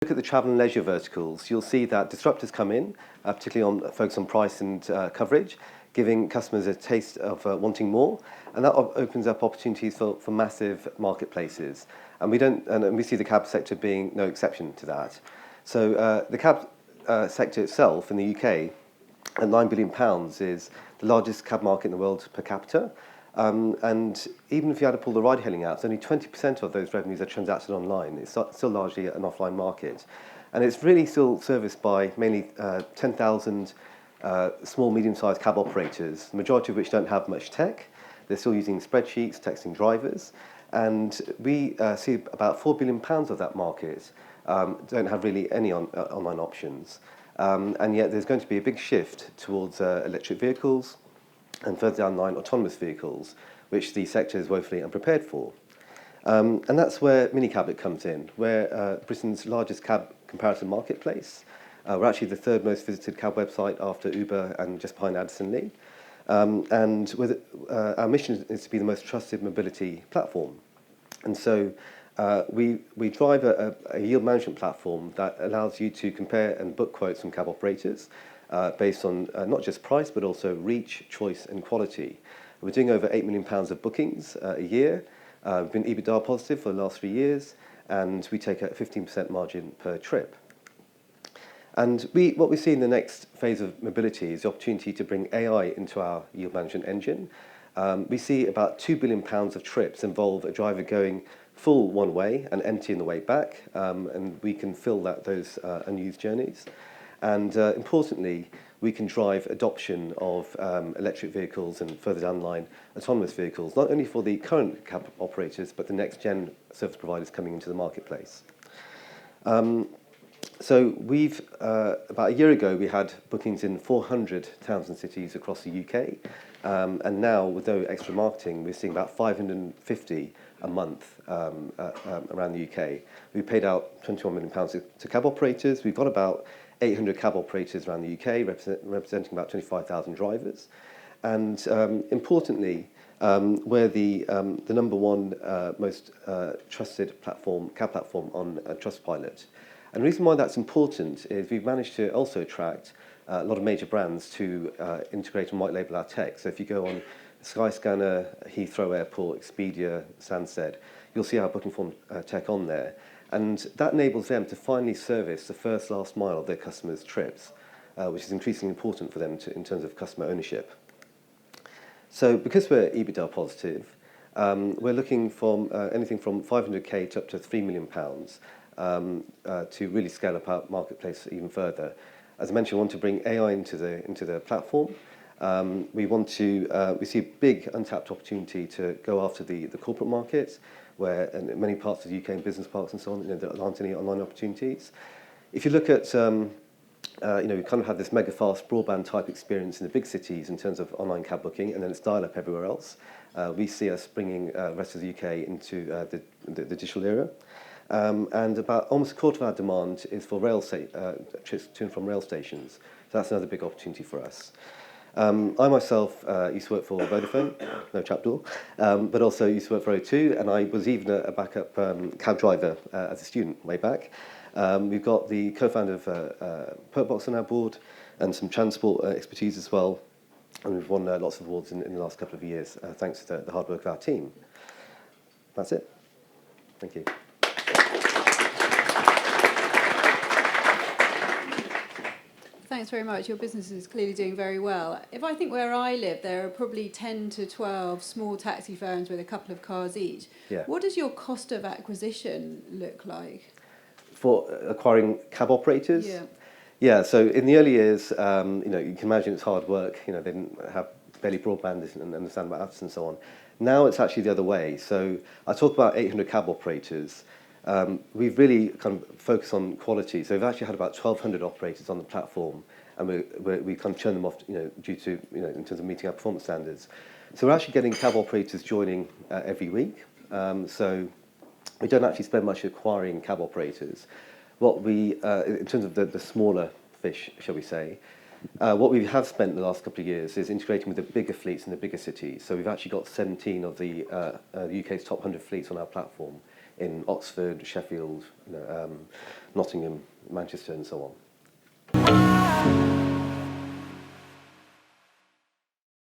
Look at the travel and leisure verticals, you'll see that disruptors come in, particularly on focus on price and coverage, giving customers a taste of wanting more, and that opens up opportunities for massive marketplaces. And we see the cab sector being no exception to that. So the cab sector itself in the UK at £9 billion is the largest cab market in the world per capita. And even if you had to pull the ride-hailing apps, only 20% of those revenues are transacted online. It's still largely an offline market. And it's really still serviced by mainly 10,000 small, medium-sized cab operators, the majority of which don't have much tech. They're still using spreadsheets, texting drivers. And we see about £4 billion of that market don't have really any online options. And yet there's going to be a big shift towards electric vehicles, and further down the line, autonomous vehicles, which the sector is woefully unprepared for. And that's where Minicabit comes in. We're Britain's largest cab comparison marketplace. We're actually the third most visited cab website after Uber and just behind Addison Lee. And our mission is to be the most trusted mobility platform. And so we drive a yield management platform that allows you to compare and book quotes from cab operators based on not just price, but also reach, choice, and quality. We're doing over £8 million of bookings a year. We've been EBITDA positive for the last 3 years, and we take a 15% margin per trip. And what we see in the next phase of mobility is the opportunity to bring AI into our yield management engine. We see about £2 billion of trips involve a driver going full one way and empty on the way back, and we can fill those unused journeys. And importantly, we can drive adoption of electric vehicles and further down the line, autonomous vehicles, not only for the current cab operators, but the next-gen service providers coming into the marketplace. So we've, about a year ago, we had bookings in 400 towns and cities across the UK. And now, with no extra marketing, we're seeing about 550 a month around the UK. We paid out £21 million to cab operators. We've got about 800 cab operators around the UK, representing about 25,000 drivers. And importantly, we're the number one most trusted cab platform on Trustpilot. And the reason why that's important is we've managed to also attract a lot of major brands to integrate and white label our tech. So if you go on Skyscanner, Heathrow Airport, Expedia, Stansted, you'll see our booking form tech on there. And that enables them to finally service the first last mile of their customers' trips, which is increasingly important for them in terms of customer ownership. So because we're EBITDA positive, we're looking from anything from 500k to up to £3 million to really scale up our marketplace even further. As I mentioned, we want to bring AI into the platform. We see a big untapped opportunity to go after the corporate market, where in many parts of the UK, in business parks and so on, there aren't any online opportunities. If you look at, we kind of have this mega fast broadband type experience in the big cities in terms of online cab booking, and then it's dial up everywhere else. We see us bringing the rest of the UK into the digital era. And about almost a quarter of our demand is for trips to and from rail stations. So that's another big opportunity for us. I myself used to work for Vodafone, no trapdoor, but also used to work for O2, and I was even a backup cab driver as a student way back. We've got the co-founder of Perkbox on our board and some transport expertise as well, and we've won lots of awards in the last couple of years thanks to the hard work of our team. That's it. Thank you. Thanks very much. Your business is clearly doing very well. If I think where I live, there are probably 10 to 12 small taxi firms with a couple of cars each. Yeah. What does your cost of acquisition look like? For acquiring cab operators? Yeah. Yeah, so in the early years, you can imagine it's hard work. They didn't have barely broadband and understand about apps and so on. Now it's actually the other way. So I talk about 800 cab operators. We've really kind of focused on quality. So we've actually had about 1,200 operators on the platform, and we kind of churn them off, due to, in terms of meeting our performance standards. So we're actually getting cab operators joining every week. So we don't actually spend much acquiring cab operators. What in terms of the smaller fish, shall we say, what we have spent the last couple of years is integrating with the bigger fleets in the bigger cities. So we've actually got 17 of the UK's top 100 fleets on our platform in Oxford, Sheffield, Nottingham, Manchester, and so on.